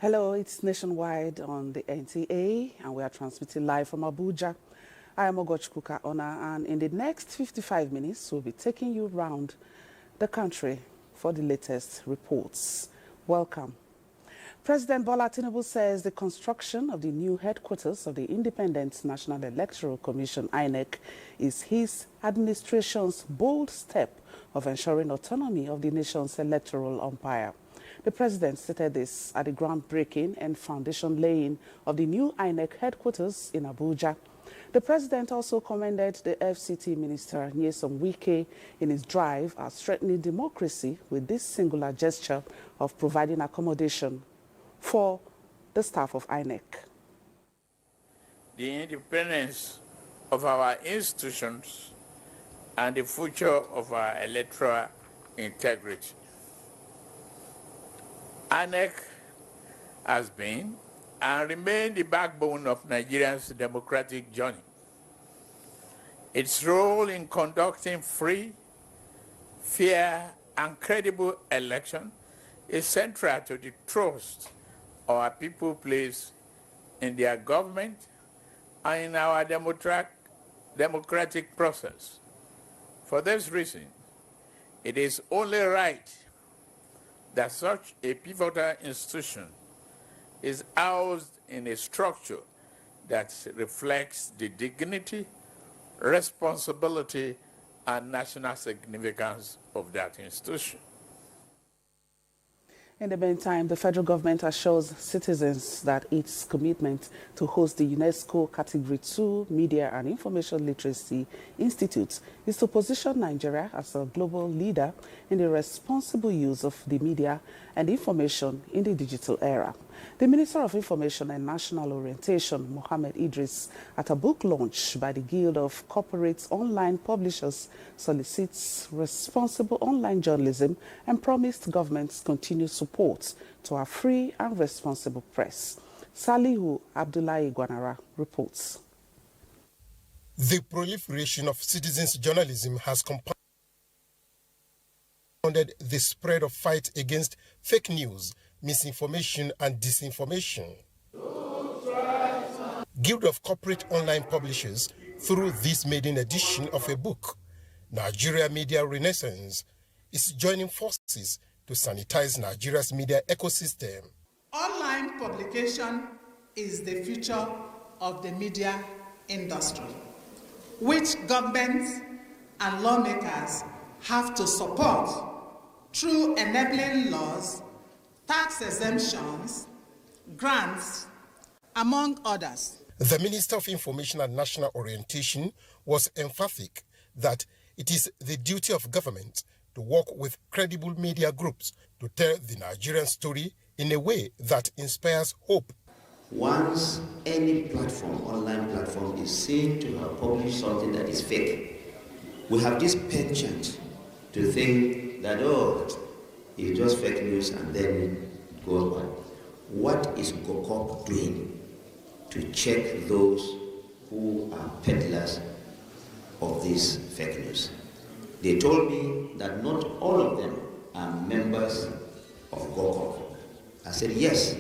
Hello, it's Nationwide on the NTA, and we are transmitting live from Abuja. I am Ogochukwu Ona, and in the next 55 minutes, we'll be taking you around the country for the latest reports. Welcome. President Bola Tinubu says the construction of the new headquarters of the Independent National Electoral Commission, INEC, is his administration's bold step of ensuring autonomy of the nation's electoral umpire. The president stated this at the groundbreaking and foundation laying of the new INEC headquarters in Abuja. The president also commended the FCT minister, Nyesom Wike, in his drive at strengthening democracy with this singular gesture of providing accommodation for the staff of INEC. The independence of our institutions and the future of our electoral integrity. INEC has been and remains the backbone of Nigeria's democratic journey. Its role in conducting free, fair, and credible elections is central to the trust our people place in their government and in our democratic process. For this reason, it is only right that such a pivotal institution is housed in a structure that reflects the dignity, responsibility, and national significance of that institution. In the meantime, the federal government assures citizens that its commitment to host the UNESCO Category 2 Media and Information Literacy Institute is to position Nigeria as a global leader in the responsible use of the media and information in the digital era. The Minister of Information and National Orientation, Mohammed Idris, at a book launch by the Guild of Corporate Online Publishers, solicits responsible online journalism and promised government's continued support to our free and responsible press. Salihu Abdullahi Gwanara reports. The proliferation of citizens' journalism has compounded the spread of fight against fake news, misinformation and disinformation. Guild of Corporate Online Publishers, through this maiden edition of a book, Nigeria Media Renaissance, is joining forces to sanitize Nigeria's media ecosystem. Online publication is the future of the media industry, which governments and lawmakers have to support through enabling laws, tax exemptions, grants, among others. The Minister of Information and National Orientation was emphatic that it is the duty of government to work with credible media groups to tell the Nigerian story in a way that inspires hope. Once any platform, online platform, is seen to have published something that is fake, we have this penchant to think that, oh, it's just fake news and then it goes on. What is GOCOP doing to check those who are peddlers of this fake news? They told me that not all of them are members of GOCOP. I said, yes,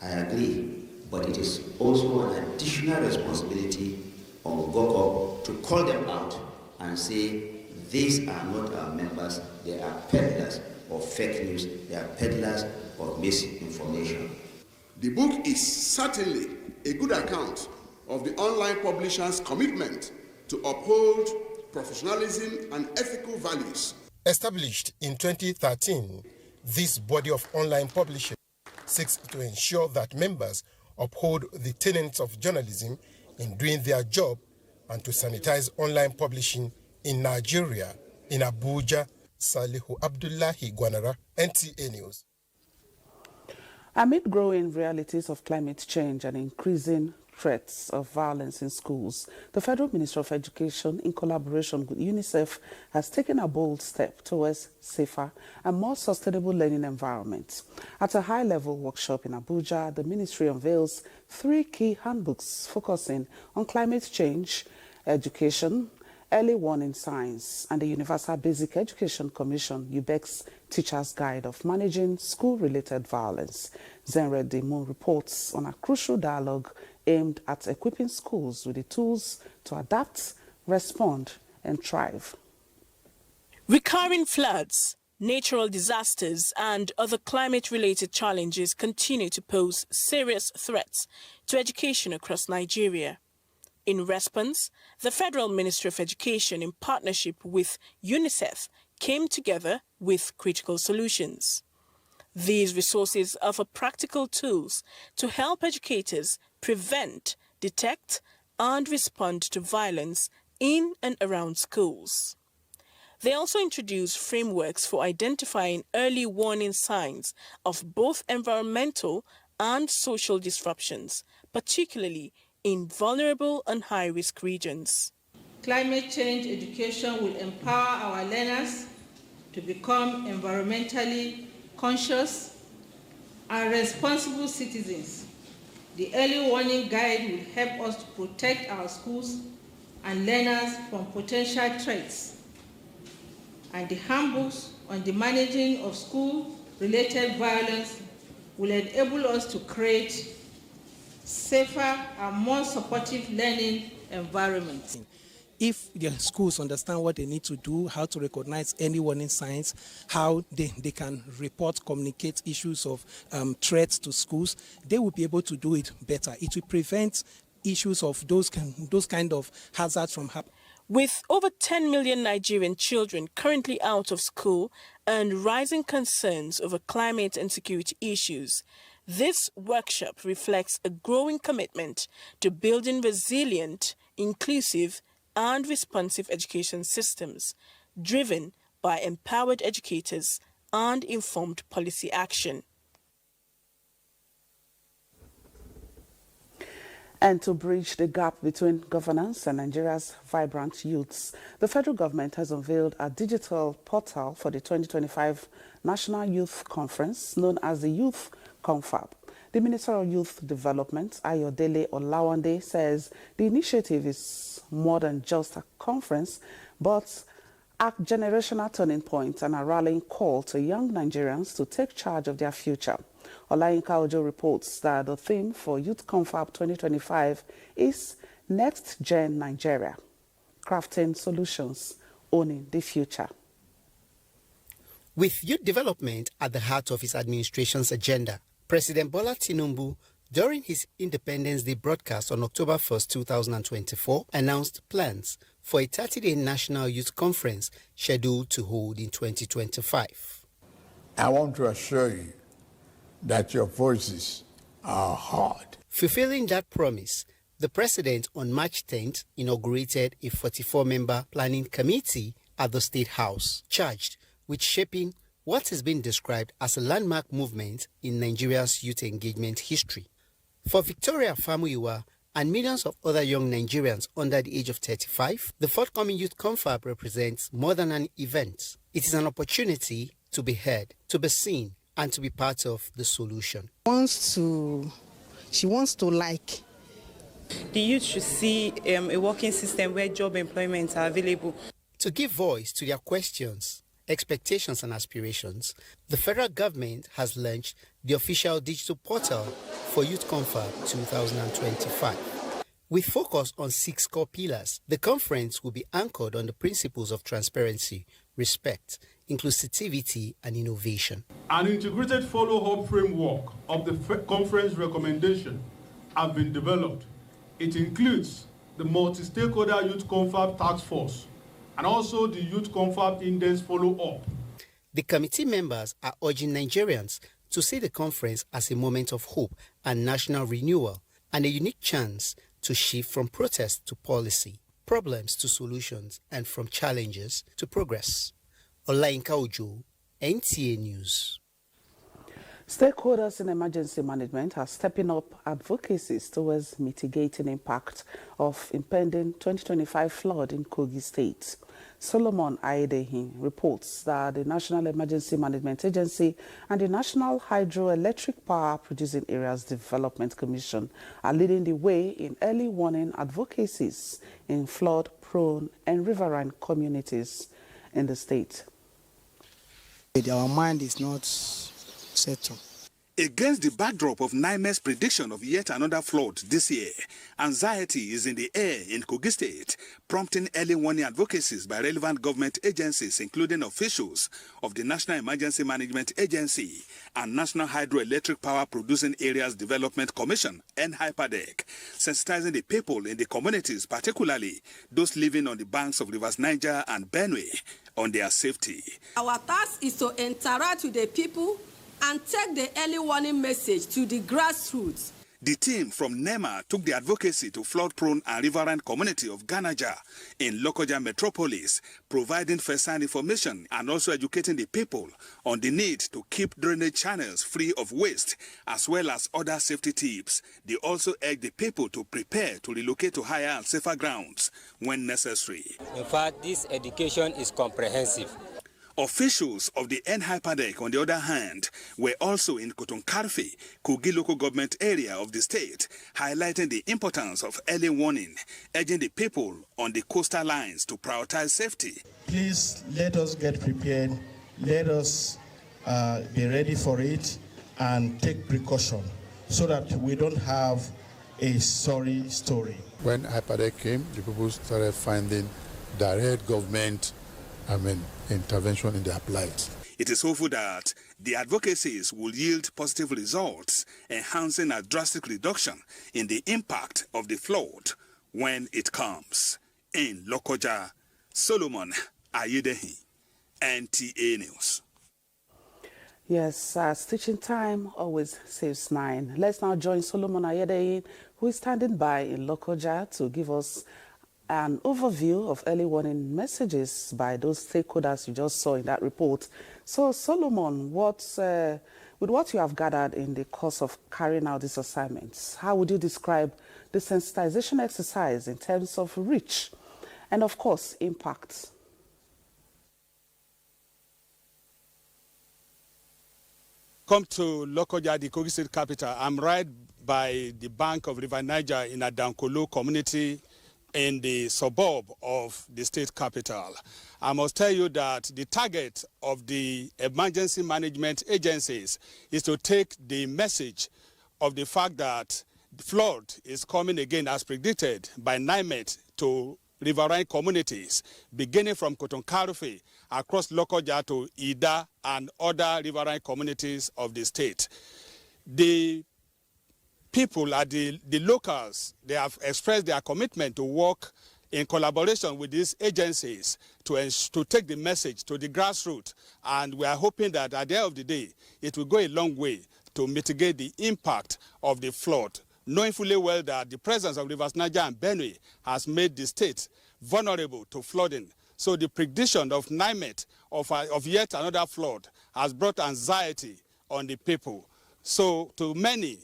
I agree, but it is also an additional responsibility on GOCOP to call them out and say, these are not our members, they are peddlers of fake news, they are peddlers of misinformation. The book is certainly a good account of the online publisher's commitment to uphold professionalism and ethical values. Established in 2013, this body of online publishers seeks to ensure that members uphold the tenets of journalism in doing their job and to sanitize online publishing in Nigeria. In Abuja, Salihu Abdullahi Gwanara, NTA News. Amid growing realities of climate change and increasing threats of violence in schools, the Federal Ministry of Education, in collaboration with UNICEF, has taken a bold step towards safer and more sustainable learning environments. At a high-level workshop in Abuja, the ministry unveils 3 key handbooks focusing on climate change, education, Early Warning Signs and the Universal Basic Education Commission, UBEC's Teacher's Guide of Managing School-Related Violence. Zenred Moon reports on a crucial dialogue aimed at equipping schools with the tools to adapt, respond, and thrive. Recurring floods, natural disasters and other climate-related challenges continue to pose serious threats to education across Nigeria. In response, the Federal Ministry of Education, in partnership with UNICEF, came together with critical solutions. These resources offer practical tools to help educators prevent, detect, and respond to violence in and around schools. They also introduce frameworks for identifying early warning signs of both environmental and social disruptions, particularly in vulnerable and high-risk regions. Climate change education will empower our learners to become environmentally conscious and responsible citizens. The early warning guide will help us to protect our schools and learners from potential threats. And the handbooks on the managing of school-related violence will enable us to create safer and more supportive learning environments. If the schools understand what they need to do, how to recognize early warning signs, how they can report, communicate issues of threats to schools, they will be able to do it better. It will prevent issues of those kind of hazards from happening. With over 10 million Nigerian children currently out of school and rising concerns over climate and security issues, this workshop reflects a growing commitment to building resilient, inclusive, and responsive education systems, driven by empowered educators and informed policy action. And to bridge the gap between governance and Nigeria's vibrant youths, the federal government has unveiled a digital portal for the 2025 National Youth Conference, known as the Youth Confab. The Minister of Youth Development, Ayodele Olawande, says the initiative is more than just a conference, but a generational turning point and a rallying call to young Nigerians to take charge of their future. Olayinka Ojo reports that the theme for Youth Confab 2025 is Next Gen Nigeria, crafting solutions, owning the future. With youth development at the heart of his administration's agenda, President Bola Tinubu, during his Independence Day broadcast on October 1, 2024, announced plans for a 30-day National Youth Conference scheduled to hold in 2025. I want to assure you that your voices are heard. Fulfilling that promise, the President on March 10th inaugurated a 44-member planning committee at the State House, charged with shaping what has been described as a landmark movement in Nigeria's youth engagement history. For Victoria Famuyiwa and millions of other young Nigerians under the age of 35, the forthcoming Youth Confab represents more than an event. It is an opportunity to be heard, to be seen, and to be part of the solution. She wants to like. The youth should see a working system where job employments are available. To give voice to their questions, expectations and aspirations, the federal government has launched the official digital portal for Youth Confab 2025. With focus on 6 core pillars, the conference will be anchored on the principles of transparency, respect, inclusivity and innovation. An integrated follow-up framework of the conference recommendation have been developed. It includes the multi-stakeholder Youth Confab Task Force and also the Youth Confab Index follow-up. The committee members are urging Nigerians to see the conference as a moment of hope and national renewal and a unique chance to shift from protest to policy, problems to solutions, and from challenges to progress. Olayinka Ojo, NTA News. Stakeholders in emergency management are stepping up advocacies towards mitigating impact of impending 2025 flood in Kogi State. Solomon Ayedehin reports that the National Emergency Management Agency and the National Hydroelectric Power Producing Areas Development Commission are leading the way in early warning advocacies in flood-prone and riverine communities in the state. Our mind is not settled. Against the backdrop of NIME's prediction of yet another flood this year, anxiety is in the air in Kogi State, prompting early warning advocacies by relevant government agencies, including officials of the National Emergency Management Agency and National Hydroelectric Power Producing Areas Development Commission, NHYPADEC, sensitizing the people in the communities, particularly those living on the banks of rivers Niger and Benue, on their safety. Our task is to interact with the people and take the early warning message to the grassroots. The team from NEMA took the advocacy to flood-prone and riverine community of Ganaja in Lokoja metropolis, providing first-hand information and also educating the people on the need to keep drainage channels free of waste, as well as other safety tips. They also urged the people to prepare to relocate to higher and safer grounds when necessary. In fact, this education is comprehensive. Officials of the NHYPADEC, on the other hand, were also in Kotonkarfi, Kogi local government area of the state, highlighting the importance of early warning, urging the people on the coastal lines to prioritize safety. Please let us get prepared, let us be ready for it and take precaution so that we don't have a sorry story. When NHYPADEC came, the people started finding direct government intervention in their plight. It is hopeful that the advocacies will yield positive results, enhancing a drastic reduction in the impact of the flood when it comes. In Lokoja, Solomon Ayedehin, NTA News. Yes, stitching time always saves 9. Let's now join Solomon Ayedehin, who is standing by in Lokoja to give us an overview of early warning messages by those stakeholders you just saw in that report. So, Solomon, with what you have gathered in the course of carrying out these assignments, how would you describe the sensitization exercise in terms of reach and, of course, impact? Come to Lokoja, the Kogi State capital. I'm right by the bank of River Niger in Adankolo community in the suburb of the state capital. I must tell you that the target of the emergency management agencies is to take the message of the fact that the flood is coming again as predicted by NIMET to riverine communities, beginning from Kotonkarfi across Lokoja to Ida and other riverine communities of the state. The people at the locals, they have expressed their commitment to work in collaboration with these agencies to take the message to the grassroots. And we are hoping that at the end of the day, it will go a long way to mitigate the impact of the flood, knowing fully well that the presence of rivers Niger and Benue has made the state vulnerable to flooding. So the prediction of NIMET of yet another flood has brought anxiety on the people. So to many,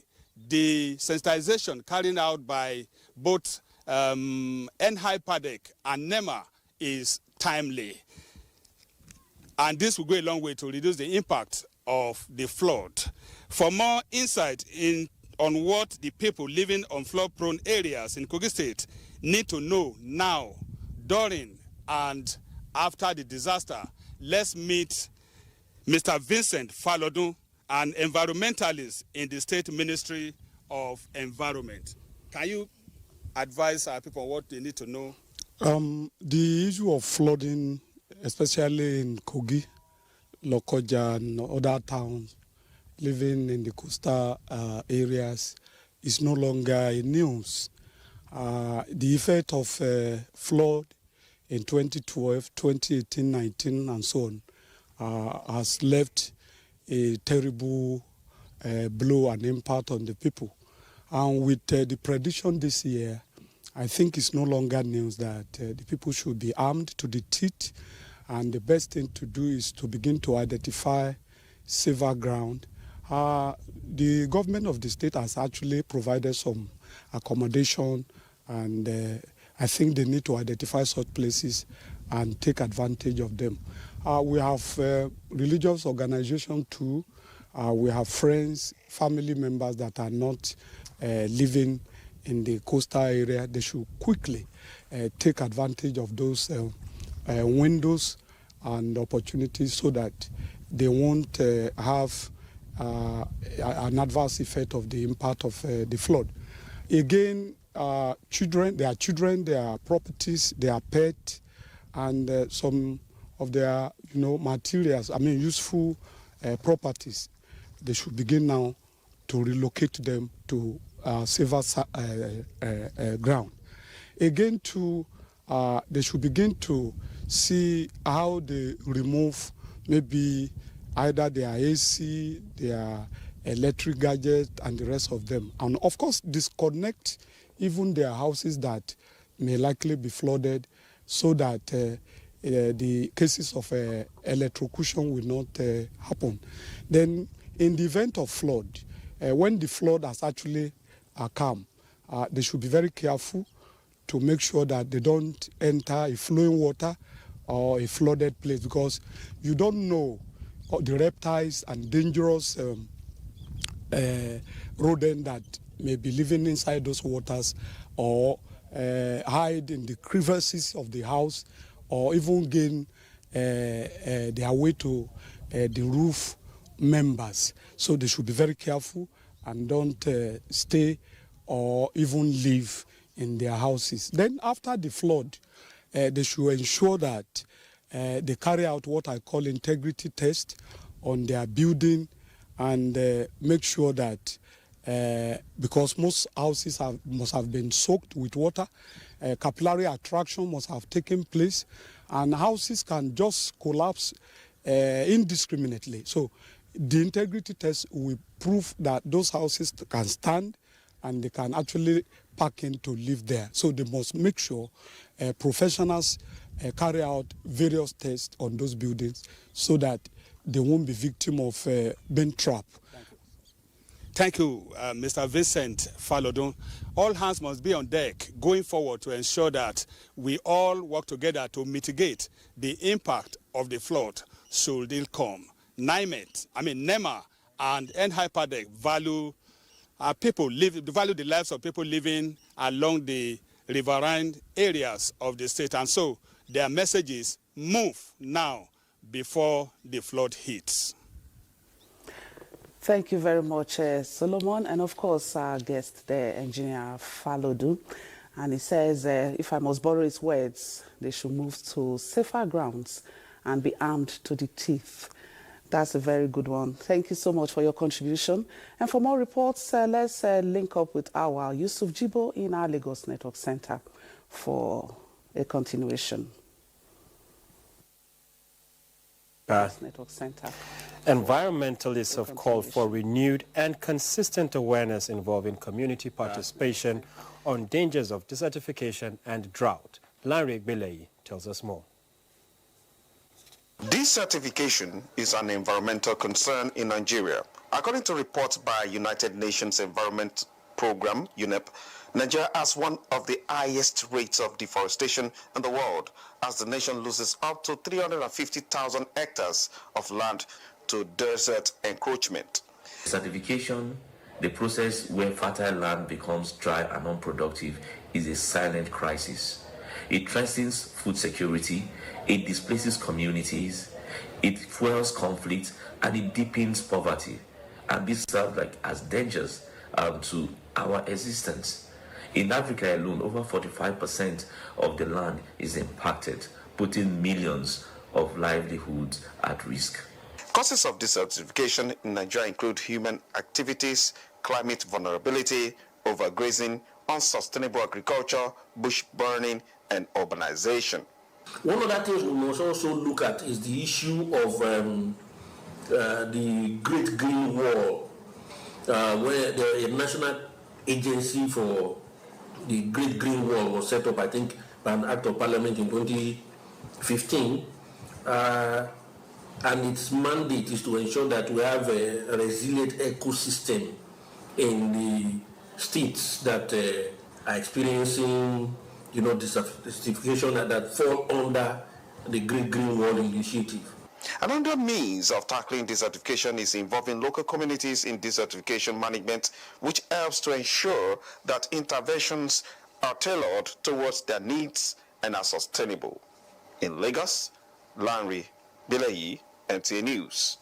the sensitization carried out by both NHYPADEC and NEMA is timely. And this will go a long way to reduce the impact of the flood. For more insight on what the people living on flood-prone areas in Kogi State need to know now, during, and after the disaster, let's meet Mr. Vincent Falodun, an environmentalist in the State Ministry of Environment. Can you advise our people what they need to know? The issue of flooding, especially in Kogi, Lokoja, and other towns living in the coastal areas, is no longer a news. The effect of flood in 2012, 2018, 19, and so on has left a terrible blow and impact on the people. And with the prediction this year, I think it's no longer news that the people should be armed to the teeth, and the best thing to do is to begin to identify safer ground. The government of the state has actually provided some accommodation, and I think they need to identify such places and take advantage of them. We have religious organizations too. We have friends, family members that are not living in the coastal area. They should quickly take advantage of those windows and opportunities so that they won't have an adverse effect of the impact of the flood. Again, children, their properties, their pets, and some of their materials, useful properties, they should begin now to relocate them to safer ground. Again, they should begin to see how they remove maybe either their AC, their electric gadgets, and the rest of them. And of course, disconnect even their houses that may likely be flooded so that the cases of electrocution will not happen. Then, in the event of flood, when the flood has actually come, they should be very careful to make sure that they don't enter a flowing water or a flooded place, because you don't know the reptiles and dangerous rodents that may be living inside those waters or hide in the crevices of the house or even gain their way to the roof members. So they should be very careful and don't stay or even live in their houses. Then after the flood, they should ensure that they carry out what I call integrity test on their building and make sure that because most houses must have been soaked with water, capillary attraction must have taken place, and houses can just collapse indiscriminately. So the integrity test will prove that those houses can stand and they can actually pack in to live there. So they must make sure professionals carry out various tests on those buildings so that they won't be victim of being trapped. Thank you, Mr. Vincent Falodun. All hands must be on deck going forward to ensure that we all work together to mitigate the impact of the flood should it come. NEMA and NHIPADEC value the lives of people living along the riverine areas of the state, and so their message is move now before the flood hits. Thank you very much, Solomon, and of course our guest there, Engineer Falodun. And he says, if I must borrow his words, they should move to safer grounds and be armed to the teeth. That's a very good one. Thank you so much for your contribution. And for more reports, let's link up with our Yusuf Jibo in our Lagos Network Center for a continuation. Network Center. Environmentalists have called for renewed and consistent awareness involving community participation on dangers of desertification and drought. Larry Belei tells us more. Desertification is an environmental concern in Nigeria. According to reports by United Nations Environment Program, UNEP, Nigeria has one of the highest rates of deforestation in the world, as the nation loses up to 350,000 hectares of land to desert encroachment. Desertification, the process where fertile land becomes dry and unproductive, is a silent crisis. It threatens food security, it displaces communities, it fuels conflict, and it deepens poverty. And this serves as dangers to our existence. In Africa alone, over 45% of the land is impacted, putting millions of livelihoods at risk. Causes of desertification in Nigeria include human activities, climate vulnerability, overgrazing, unsustainable agriculture, bush burning, and urbanization. One of the things we must also look at is the issue of the Great Green Wall, where the National Agency for the Great Green Wall was set up, I think, by an Act of Parliament in 2015. And its mandate is to ensure that we have a resilient ecosystem in the states that are experiencing, desertification that fall under the Great Green Wall Initiative. Another means of tackling desertification is involving local communities in desertification management, which helps to ensure that interventions are tailored towards their needs and are sustainable. In Lagos, Lanre Bileyi, NTA News.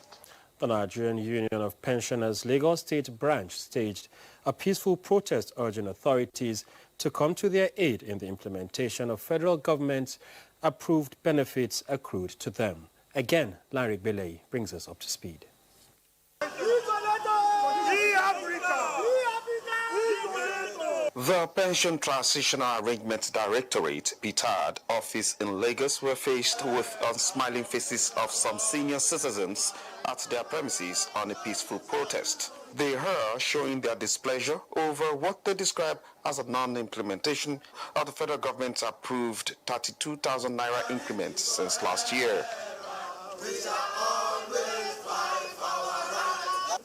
The Nigerian Union of Pensioners Lagos State Branch staged a peaceful protest urging authorities to come to their aid in the implementation of federal government's approved benefits accrued to them. Again, Lanre Bileyi brings us up to speed. The Pension Transitional Arrangements Directorate, PTAD, office in Lagos were faced with unsmiling faces of some senior citizens at their premises on a peaceful protest. They are showing their displeasure over what they describe as a non-implementation of the federal government's approved 32,000 naira increment since last year.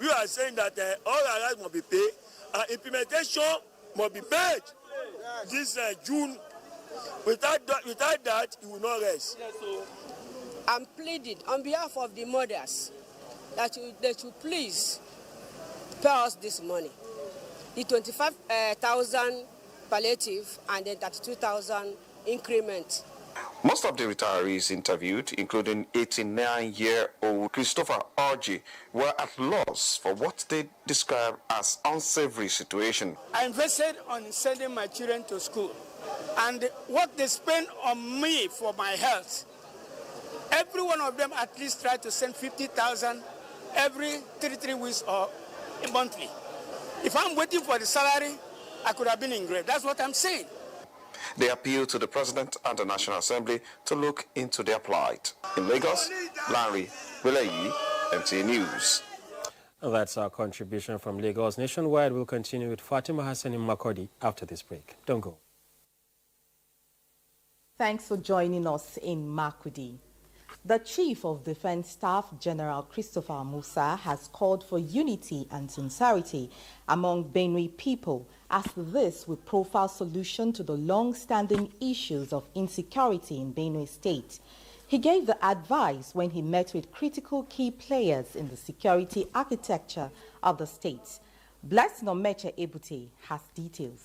We are saying that all our rights must be paid and implementation must be made this June. Without that, it will not rest. I'm pleading on behalf of the mothers that they should please pay us this money. The 25,000 palliative and then 32,000 increment. Most of the retirees interviewed, including 89-year-old Christopher Orji, were at loss for what they describe as unsavory situation. I invested on sending my children to school, and what they spend on me for my health, every one of them at least try to send 50,000 every 3 weeks or monthly. If I'm waiting for the salary, I could have been in grave. That's what I'm saying. They appeal to the President and the National Assembly to look into their plight. In Lagos, Lanre Bileyi, NTA News. That's our contribution from Lagos. Nationwide, we'll continue with Fatima Hassan in Makurdi after this break. Don't go. Thanks for joining us in Makurdi. The Chief of Defense Staff, General Christopher Musa, has called for unity and sincerity among Benue people, as this will profile solution to the long-standing issues of insecurity in Benue State. He gave the advice when he met with critical key players in the security architecture of the state. Blessing Omeche Ebute has details.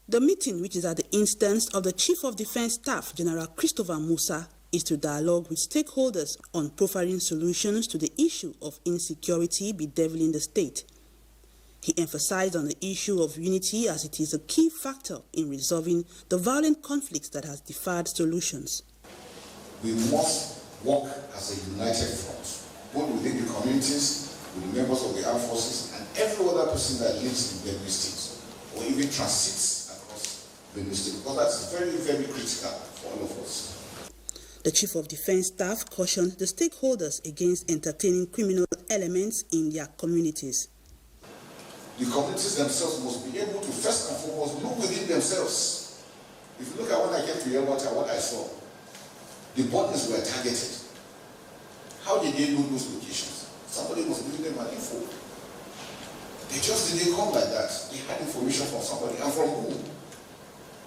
The meeting, which is at the instance of the Chief of Defense Staff, General Christopher Musa, is to dialogue with stakeholders on profiling solutions to the issue of insecurity bedeviling the state. He emphasized on the issue of unity as it is a key factor in resolving the violent conflicts that has deferred solutions. We must work as a united front, both within the communities, with the members of the armed forces, and every other person that lives in Benue State, or even transits across Benue State, because that's very, very critical for all of us. The Chief of Defense Staff cautioned the stakeholders against entertaining criminal elements in their communities. The communities themselves must be able to first and foremost look within themselves. If you look at when I came to Yelwater, what I saw, the borders were targeted. How did they know those locations? Somebody was giving them an info. They just didn't come like that. They had information from somebody. And from who?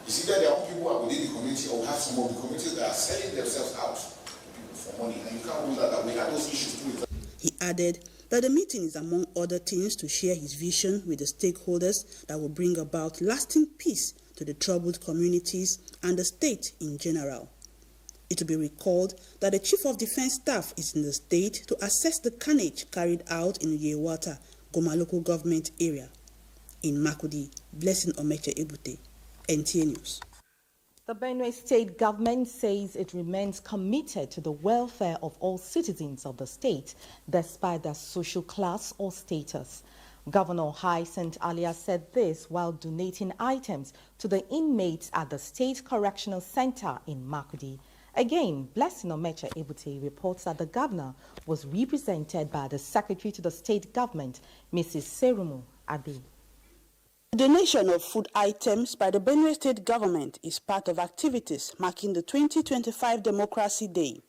You see that there are people who are within the community, or we have some of the communities that are selling themselves out to people for money, and you can't do that. We had those issues too. He added that the meeting is, among other things, to share his vision with the stakeholders that will bring about lasting peace to the troubled communities and the state in general. It will be recalled that the Chief of Defense Staff is in the state to assess the carnage carried out in Yewata, Goma local government area. In Makurdi, Blessing Omeche Ebute, NTA News. The Benue State government says it remains committed to the welfare of all citizens of the state, despite their social class or status. Governor Hyacinth Alia said this while donating items to the inmates at the State Correctional Center in Makurdi. Again, Blessing Omeche Ebute reports that the governor was represented by the Secretary to the State Government, Mrs. Serumu Abi. The donation of food items by the Benue State government is part of activities marking the 2025 Democracy Day.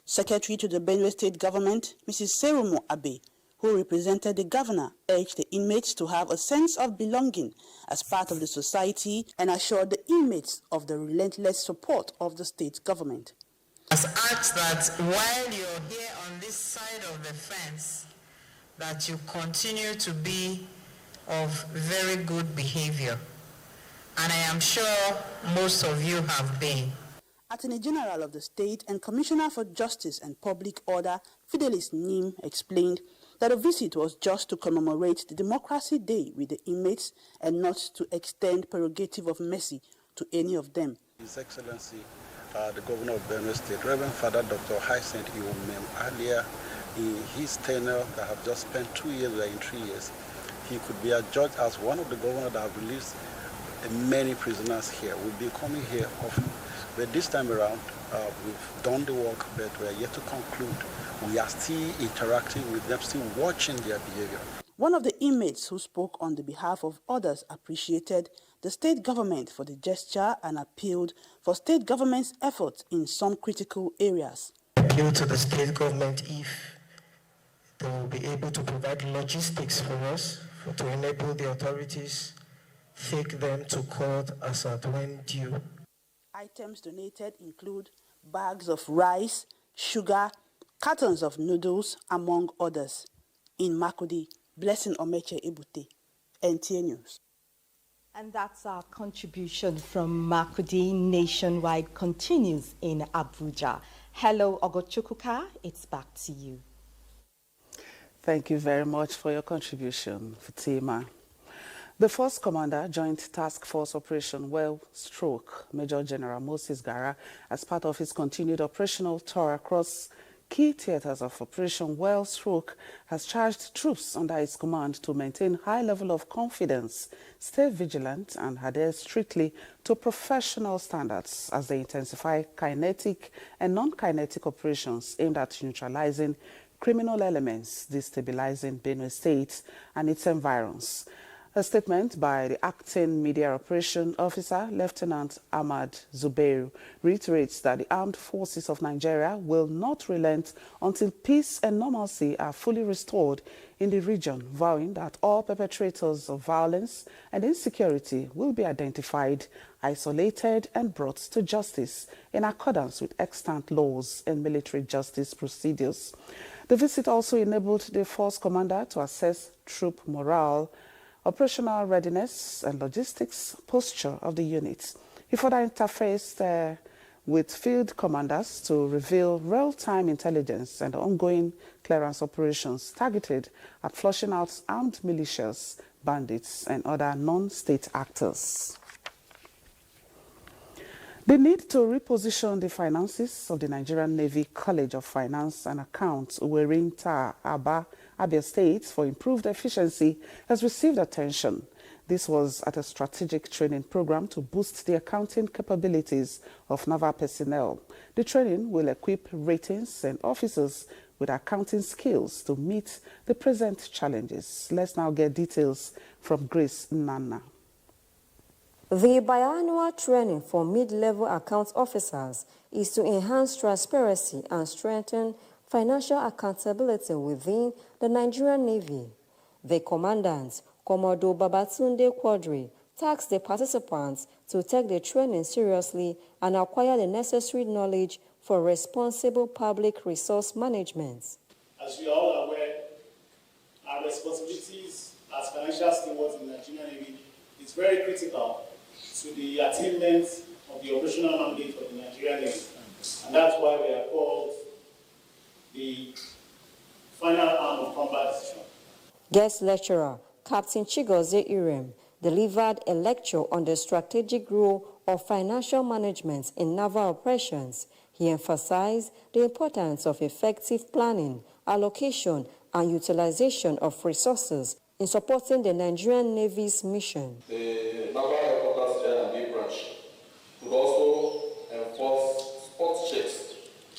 Secretary to the Benue State government, Mrs. Serumu Abe, who represented the governor, urged the inmates to have a sense of belonging as part of the society and assured the inmates of the relentless support of the state government. has asked that while you're here on this side of the fence, that you continue to be of very good behavior. And I am sure most of you have been. Attorney General of the State and Commissioner for Justice and Public Order, Fidelis Nim, explained that the visit was just to commemorate the Democracy Day with the inmates and not to extend prerogative of mercy to any of them. His Excellency, the Governor of Benue State, Reverend Father Dr. Hyacinth Iwumem, earlier in his tenure that have just spent 2 years or in 3 years, he could be adjudged as one of the governors that have released many prisoners here. We'll be coming here often. But this time around, we've done the work, but we are yet to conclude. We are still interacting with them, still watching their behavior. One of the inmates who spoke on the behalf of others appreciated the state government for the gesture and appealed for state government's efforts in some critical areas. Appeal to the state government if they will be able to provide logistics for us to enable the authorities take them to court as at when due. Items donated include bags of rice, sugar, cartons of noodles, among others. In Makurdi, Blessing Omeche Ebute, NTA News. And that's our contribution from Makurdi. Nationwide continues in Abuja. Hello, Ogochukuka, it's back to you. Thank you very much for your contribution, Fatima. The Force Commander, Joint Task Force Operation Major General Moses Gara, as part of his continued operational tour across key theaters of Operation has charged troops under his command to maintain high level of confidence, stay vigilant, and adhere strictly to professional standards as they intensify kinetic and non-kinetic operations aimed at neutralizing criminal elements destabilizing Benue State and its environs. A statement by the acting media operation officer, Lieutenant Ahmad Zubairu, reiterates that the armed forces of Nigeria will not relent until peace and normalcy are fully restored in the region, vowing that all perpetrators of violence and insecurity will be identified, isolated, and brought to justice in accordance with extant laws and military justice procedures. The visit also enabled the Force Commander to assess troop morale, operational readiness and logistics posture of the units. He further interfaced with field commanders to reveal real-time intelligence and ongoing clearance operations targeted at flushing out armed militias, bandits, and other non-state actors. The need to reposition the finances of the Nigerian Navy College of Finance and Accounts, Uwerinta Aba, Abia State, for improved efficiency has received attention. This was at a strategic training program to boost the accounting capabilities of naval personnel. The training will equip ratings and officers with accounting skills to meet the present challenges. Let's now get details from Grace Nana. The biannual training for mid-level accounts officers is to enhance transparency and strengthen financial accountability within the Nigerian Navy. The Commandant, Commodore Babatunde Quadri, tasked the participants to take the training seriously and acquire the necessary knowledge for responsible public resource management. As we are all aware, our responsibilities as financial stewards in the Nigerian Navy is very critical to the attainment of the operational mandate of the Nigerian Navy. And that's why we are called the final arm of combat decision. Guest lecturer, Captain Chigozie Irem, delivered a lecture on the strategic role of financial management in naval operations. He emphasized the importance of effective planning, allocation, and utilization of resources in supporting the Nigerian Navy's mission. The Naval Headquarters J&B branch could also enforce spot checks,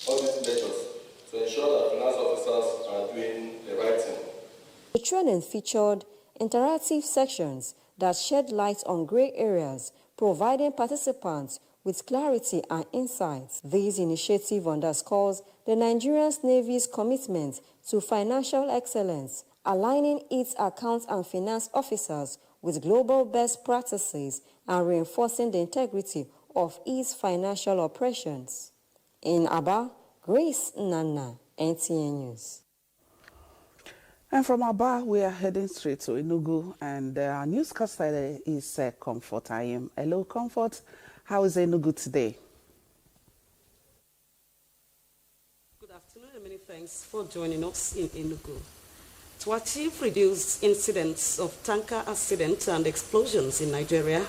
audit measures, to ensure that finance officers are doing the right thing. The training featured interactive sections that shed light on gray areas, providing participants with clarity and insights. This initiative underscores the Nigerian Navy's commitment to financial excellence, aligning its accounts and finance officers with global best practices and reinforcing the integrity of its financial operations. In Aba, Grace Nana, NTA News. And from Aba, we are heading straight to Enugu, and our newscaster is Comfort Ayim. Hello, Comfort. How is Enugu today? Good afternoon, and many thanks for joining us in Enugu. To achieve reduced incidents of tanker accidents and explosions in Nigeria,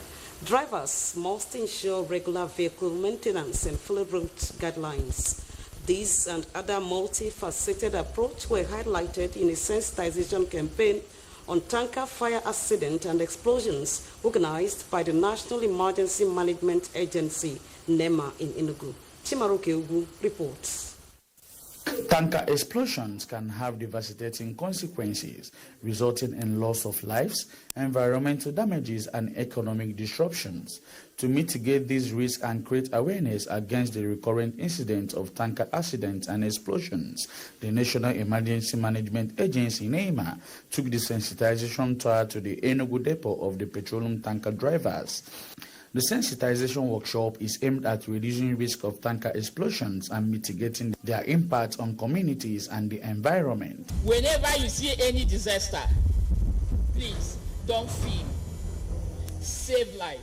drivers must ensure regular vehicle maintenance and follow route guidelines. These and other multifaceted approach were highlighted in a sensitization campaign on tanker fire accident and explosions organized by the National Emergency Management Agency, NEMA, in Enugu. Chimaroke Ugu reports. Tanker explosions can have devastating consequences, resulting in loss of lives, environmental damages, and economic disruptions. To mitigate these risks and create awareness against the recurrent incidents of tanker accidents and explosions, the National Emergency Management Agency, NEMA, took the sensitization tour to the Enugu depot of the petroleum tanker drivers. The sensitization workshop is aimed at reducing risk of tanker explosions and mitigating their impact on communities and the environment. Whenever you see any disaster, please don't feel. Save life.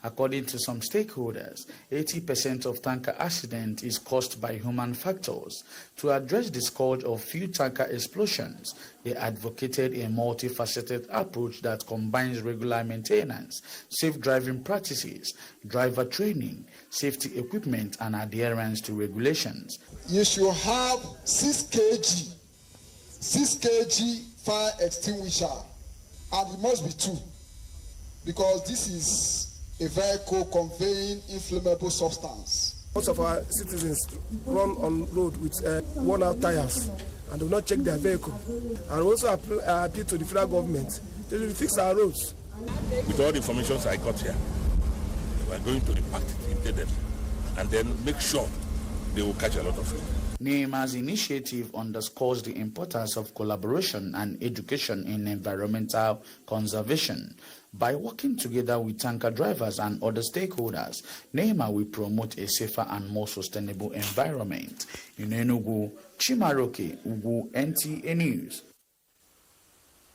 According to some stakeholders, 80% of tanker accidents is caused by human factors. To address the scourge of fuel tanker explosions, they advocated a multifaceted approach that combines regular maintenance, safe driving practices, driver training, safety equipment, and adherence to regulations. You should have 6 kg fire extinguisher, and it must be 2, because this is a vehicle conveying inflammable substance. Most of our citizens run on road with worn-out tires and do not check their vehicle. And also appeal to the federal government to fix our roads. With all the information I got here, we are going to impact them and then make sure they will catch a lot of it. NEMA's initiative underscores the importance of collaboration and education in environmental conservation. By working together with tanker drivers and other stakeholders, NEMA will promote a safer and more sustainable environment. In Enugu, Chimaroke Ugu, NTA News.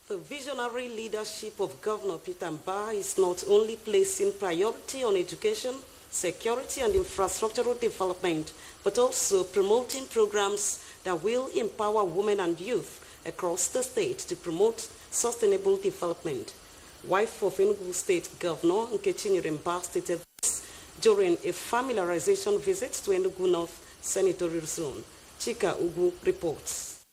The visionary leadership of Governor Peter Mbah is not only placing priority on education, security, and infrastructural development, but also promoting programs that will empower women and youth across the state to promote sustainable development. Wife of Enugu State Governor Nkechi Mbah stated this during a familiarization visit to Enugu North Senatorial Zone. Chika Ugu reports.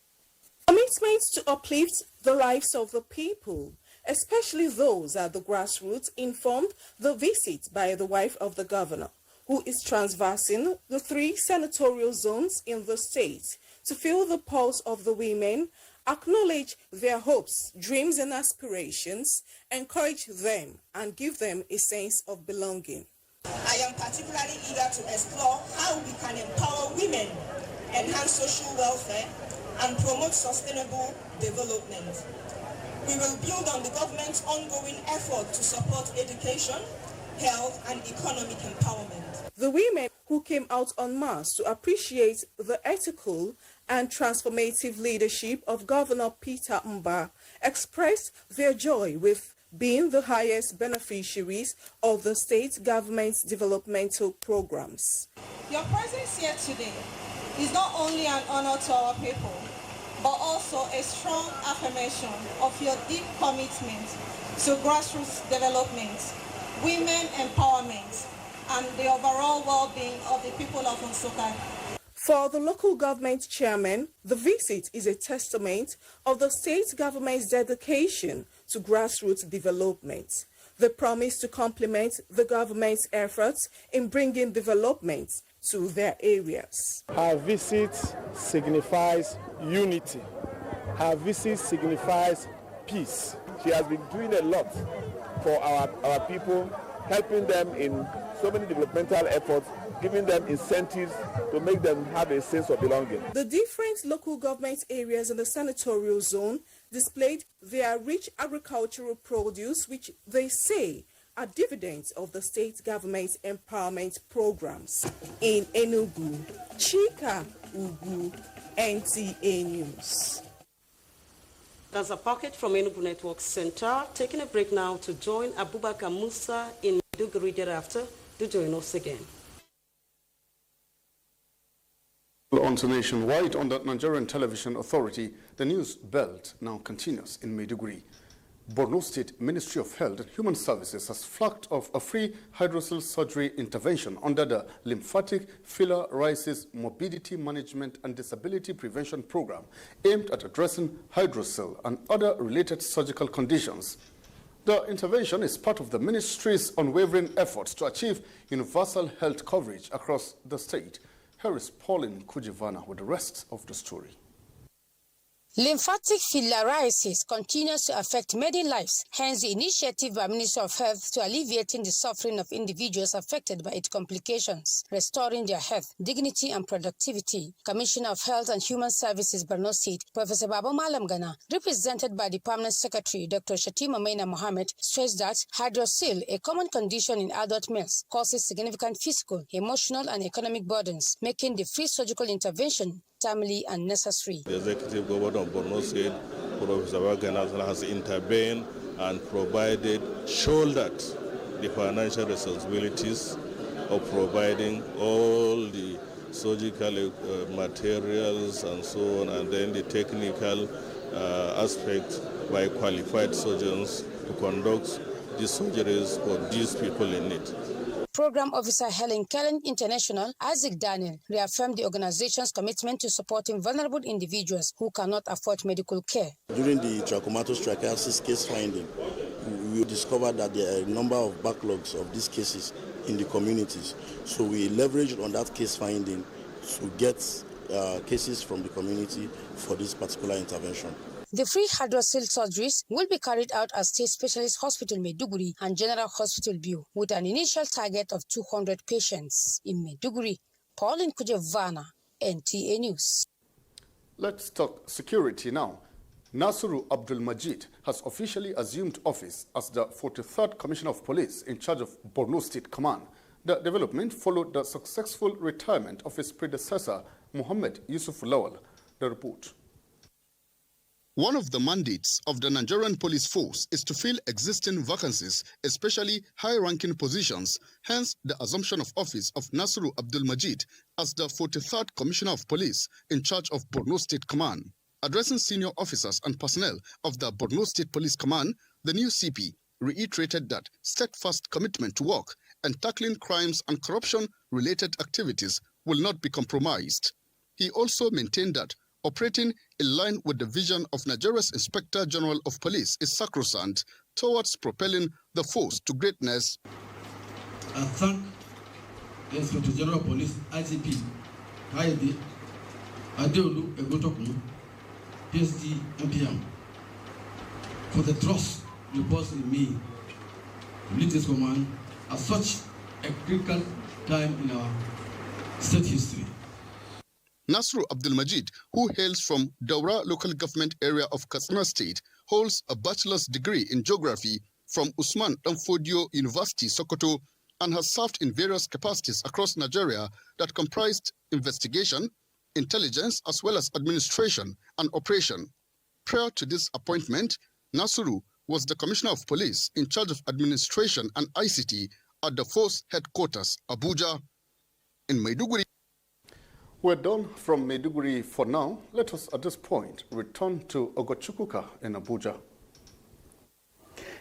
Commitment to uplift the lives of the people, especially those at the grassroots, informed the visit by the wife of the governor, who is transversing the 3 senatorial zones in the state to feel the pulse of the women, acknowledge their hopes, dreams, and aspirations, encourage them, and give them a sense of belonging. I am particularly eager to explore how we can empower women, enhance social welfare, and promote sustainable development. We will build on the government's ongoing effort to support education, health, and economic empowerment. The women who came out en masse to appreciate the ethical and transformative leadership of Governor Peter Mbah expressed their joy with being the highest beneficiaries of the state government's developmental programs. Your presence here today is not only an honor to our people, but also a strong affirmation of your deep commitment to grassroots development, women empowerment, and the overall well-being of the people of Nsukka. For the local government chairman, the visit is a testament of the state government's dedication to grassroots development. They promise to complement the government's efforts in bringing development to their areas. Her visit signifies unity. Her visit signifies peace. She has been doing a lot for our people, helping them in so many developmental efforts, giving them incentives to make them have a sense of belonging. The different local government areas in the senatorial zone displayed their rich agricultural produce, which they say are dividends of the state government's empowerment programs. In Enugu, Chika Ugu, NTA News. That's a packet from Enugu Network Center. Taking a break now to join Abubakar Musa in Maiduguri thereafter. Do join us again. On to Nationwide, on the Nigerian Television Authority, the news belt now continues in Maiduguri. Borno State Ministry of Health and Human Services has flagged off a free hydrocele surgery intervention under the Lymphatic Filariasis Morbidity Management and Disability Prevention Program aimed at addressing hydrocele and other related surgical conditions. The intervention is part of the ministry's unwavering efforts to achieve universal health coverage across the state. Here is Pauline Kujivana with the rest of the story. Lymphatic filariasis continues to affect many lives, hence the initiative by Ministry of Health to alleviating the suffering of individuals affected by its complications, restoring their health, dignity and productivity. Commissioner of Health and Human Services, Borno State, Professor Baba Malam Gana, represented by the Permanent Secretary, Dr. Shatima Maina Mohammed, stressed that hydrocele, a common condition in adult males, causes significant physical, emotional and economic burdens, making the free surgical intervention timely and necessary. The Executive Governor of Borno State, Professor Wagana, has intervened and shouldered the financial responsibilities of providing all the surgical materials and so on, and then the technical aspect by qualified surgeons to conduct the surgeries for these people in need. Program Officer Helen Kellen International, Isaac Daniel, reaffirmed the organization's commitment to supporting vulnerable individuals who cannot afford medical care. During the tracheostomy case finding, we discovered that there are a number of backlogs of these cases in the communities. So we leveraged on that case finding to get cases from the community for this particular intervention. The free hydrocele surgeries will be carried out at State Specialist Hospital Maiduguri and General Hospital Biu, with an initial target of 200 patients. In Maiduguri, Pauline Kujevana, NTA News. Let's talk security now. Nasiru Abdul Majid has officially assumed office as the 43rd Commissioner of Police in charge of Borno State Command. The development followed the successful retirement of his predecessor, Muhammad Yusuf Lawal. The report. One of the mandates of the Nigerian police force is to fill existing vacancies, especially high-ranking positions, hence the assumption of office of Nasiru Abdul Majid as the 43rd Commissioner of Police in charge of Borno State Command. Addressing senior officers and personnel of the Borno State Police Command, the new CP reiterated that steadfast commitment to work and tackling crimes and corruption-related activities will not be compromised. He also maintained that operating in line with the vision of Nigeria's Inspector General of Police is sacrosanct towards propelling the force to greatness. I thank the Inspector General of Police, IGP, Haide, Adeolu Egotoku, PSD, MPM, for the trust reposed in me to lead this command at such a critical time in our state history. Nasru Abdul Majid, who hails from Daura local government area of Katsina State, holds a bachelor's degree in geography from Usman Danfodio University, Sokoto, and has served in various capacities across Nigeria that comprised investigation, intelligence, as well as administration and operation. Prior to this appointment, Nasru was the Commissioner of Police in charge of administration and ICT at the force headquarters, Abuja. In Maiduguri. We're done from Maiduguri for now. Let us, at this point, return to Ogochukwuka in Abuja.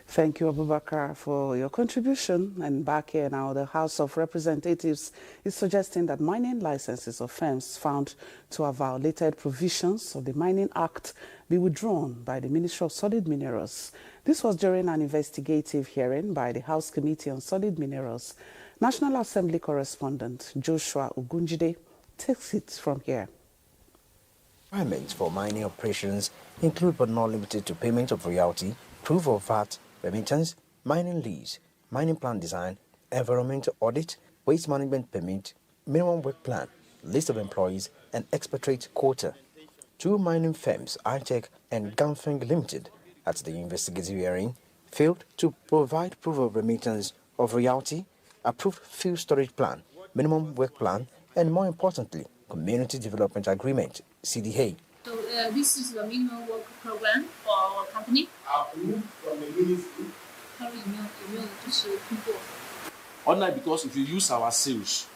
Thank you, Abubakar, for your contribution. And back here now, the House of Representatives is suggesting that mining licenses of firms found to have violated provisions of the Mining Act be withdrawn by the Ministry of Solid Minerals. This was during an investigative hearing by the House Committee on Solid Minerals. National Assembly correspondent Joshua Ogunjide takes it from here. Requirements for mining operations include but not limited to payment of royalty, proof of VAT, remittance, mining lease, mining plan design, environmental audit, waste management permit, minimum work plan, list of employees, and expatriate quota. Two mining firms, iTech and Ganfeng Limited, at the investigative hearing, failed to provide proof of remittance of royalty, approved field storage plan, minimum work plan, and more importantly, Community Development Agreement, CDA. So this is the minimum work program for our company. Approved from the ministry. Ordinary, because if you use our sales,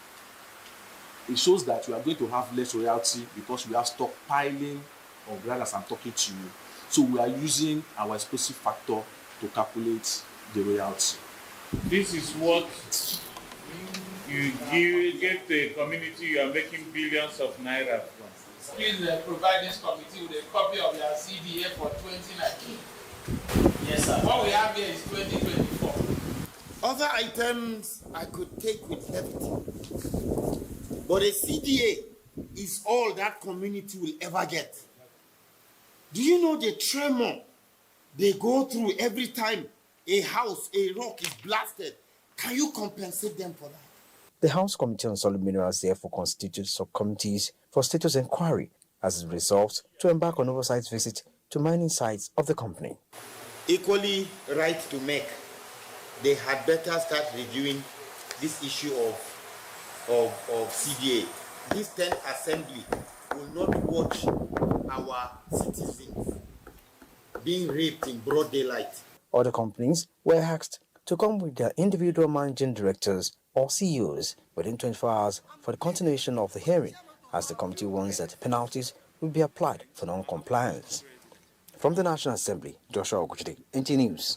it shows that you are going to have less royalty because we are stockpiling of land as I'm talking to you. So we are using our explosive factor to calculate the royalty. This is what you get the community you are making billions of naira from. Please provide this committee with a copy of your CDA for 2019. Yes, sir. What we have here is 2024. Other items I could take with levity, but a CDA is all that community will ever get. Do you know the tremor they go through every time a house, a rock is blasted? Can you compensate them for that? The House Committee on Solid Minerals therefore constitutes subcommittees for status inquiry as it resolves to embark on oversight visit to mining sites of the company. Equally right to make. They had better start reviewing this issue of CDA. This 10th assembly will not watch our citizens being raped in broad daylight. Other companies were asked to come with their individual managing directors or CEOs within 24 hours for the continuation of the hearing, as the committee warns that penalties will be applied for non-compliance. From the National Assembly, Joshua Okuchide, NTA News.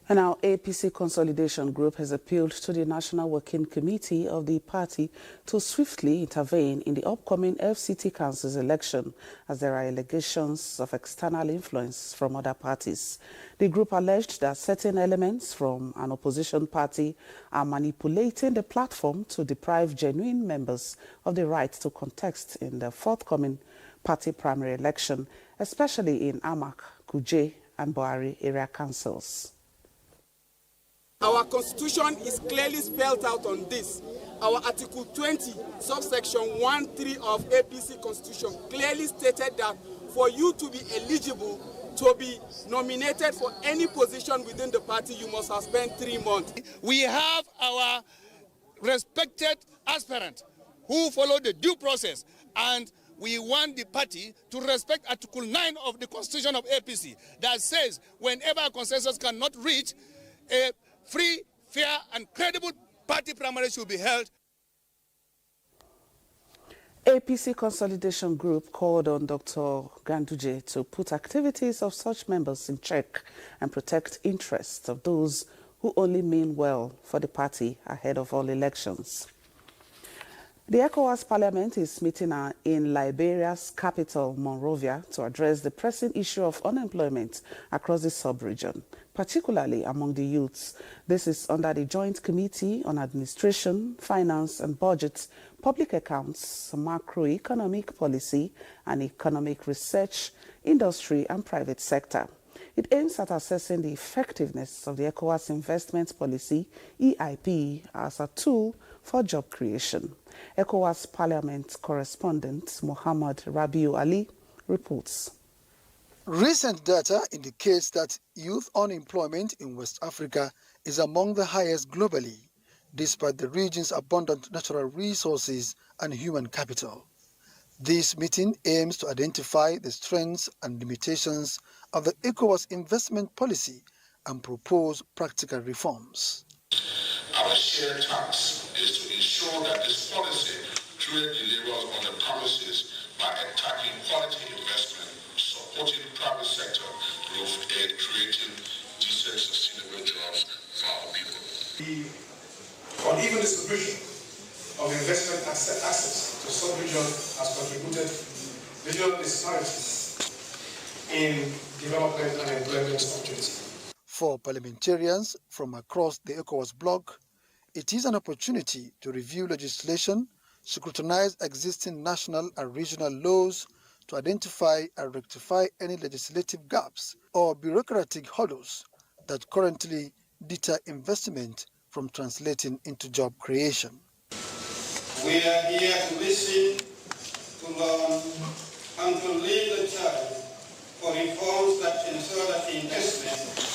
And our APC Consolidation Group has appealed to the National Working Committee of the party to swiftly intervene in the upcoming FCT Council's election, as there are allegations of external influence from other parties. The group alleged that certain elements from an opposition party are manipulating the platform to deprive genuine members of the right to contest in the forthcoming party primary election, especially in Amak, Kuje, and Boari area councils. Our constitution is clearly spelled out on this. Our Article 20, subsection 1(3) of APC Constitution clearly stated that for you to be eligible to be nominated for any position within the party, you must have spent 3 months. We have our respected aspirant who followed the due process, and we want the party to respect Article 9 of the Constitution of APC that says whenever a consensus cannot reach, a free, fair, and credible party primary should be held. APC Consolidation Group called on Dr. Ganduje to put activities of such members in check and protect interests of those who only mean well for the party ahead of all elections. The ECOWAS Parliament is meeting in Liberia's capital, Monrovia, to address the pressing issue of unemployment across the sub-region, particularly among the youths. This is under the Joint Committee on Administration, Finance and Budget, Public Accounts, Macroeconomic Policy and Economic Research, Industry and Private Sector. It aims at assessing the effectiveness of the ECOWAS Investment Policy, EIP, as a tool for job creation. ECOWAS Parliament correspondent Muhammad Rabiu Ali reports. Recent data indicates that youth unemployment in West Africa is among the highest globally, despite the region's abundant natural resources and human capital. This meeting aims to identify the strengths and limitations of the ECOWAS investment policy and propose practical reforms. Our shared task is to ensure that this policy truly delivers on the promises by attacking quality investment, supporting private sector growth, and creating decent, sustainable jobs for our people. The uneven distribution of investment access to sub-region has contributed regional disparities in development and employment opportunities. For parliamentarians from across the ECOWAS bloc, it is an opportunity to review legislation, scrutinize existing national and regional laws to identify and rectify any legislative gaps or bureaucratic hurdles that currently deter investment from translating into job creation. We are here to listen, to learn, and to lead the charge for reforms that ensure that investment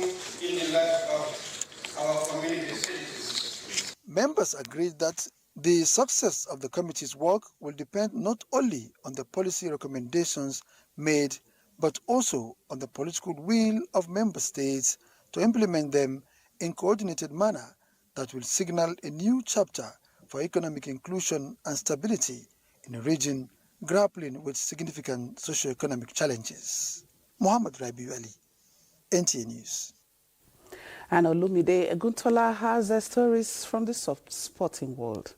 in the lives of our community citizens. Members agreed that the success of the committee's work will depend not only on the policy recommendations made, but also on the political will of member states to implement them in coordinated manner that will signal a new chapter for economic inclusion and stability in a region grappling with significant socio-economic challenges. Muhammad Rabiu Ali, NTA News. And Olumide Eguntola has stories from the sporting world.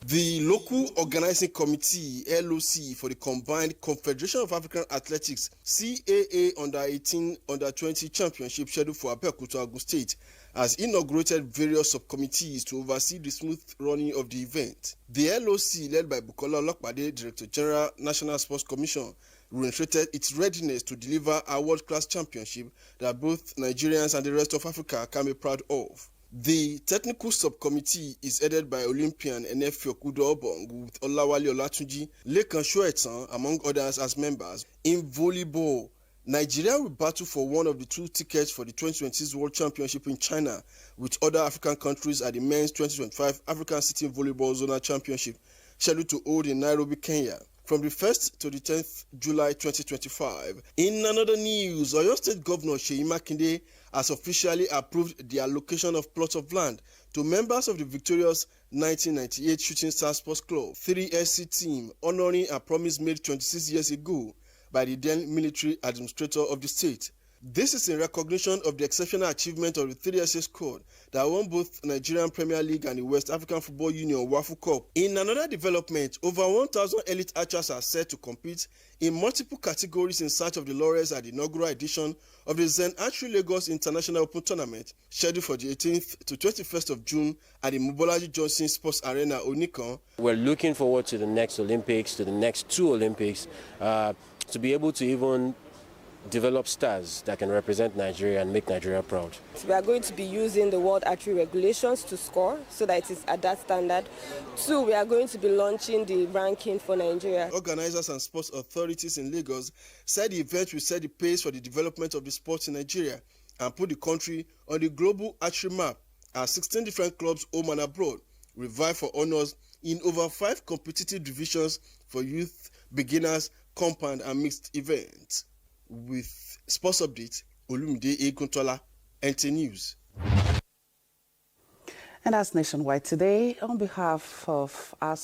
The local organizing committee, LOC, for the combined Confederation of African Athletics, CAA Under-18, Under-20 Championship scheduled for Abeokuta, Ogun State, has inaugurated various subcommittees to oversee the smooth running of the event. The LOC, led by Bukola Olokpade, Director General, National Sports Commission, reiterated its readiness to deliver a world-class championship that both Nigerians and the rest of Africa can be proud of. The technical subcommittee is headed by Olympian Enefio Kudo-Obong with Olawale Olatunji, Lekan Shoetan, among others as members. In volleyball, Nigeria will battle for one of the two tickets for the 2026 World Championship in China with other African countries at the Men's 2025 African Sitting Volleyball Zonal Championship, scheduled to hold in Nairobi, Kenya, from the 1st to the 10th July 2025. In another news, Oyo State Governor Seyi Makinde has officially approved the allocation of plots of land to members of the victorious 1998 Shooting Stars Sports Club 3SC team, honoring a promise made 26 years ago by the then military administrator of the state. This is in recognition of the exceptional achievement of the 3SC squad that won both Nigerian Premier League and the West African Football Union WAFU Cup. In another development, over 1,000 elite archers are set to compete in multiple categories in search of the laurels at the inaugural edition of the Zen Archery Lagos International Open Tournament, scheduled for the 18th to 21st of June at the Mobolaji Johnson Sports Arena, Onikan. We're looking forward to the next Olympics, to the next two Olympics, to be able to even develop stars that can represent Nigeria and make Nigeria proud. We are going to be using the World Archery regulations to score so that it is at that standard. 2, we are going to be launching the ranking for Nigeria. Organizers and sports authorities in Lagos said the event will set the pace for the development of the sport in Nigeria and put the country on the global archery map as 16 different clubs home and abroad will vie for honors in over 5 competitive divisions for youth, beginners, compound and mixed events. With Sports Update, Olumide Eguntola, NTA News. And that's Nationwide Today. On behalf of our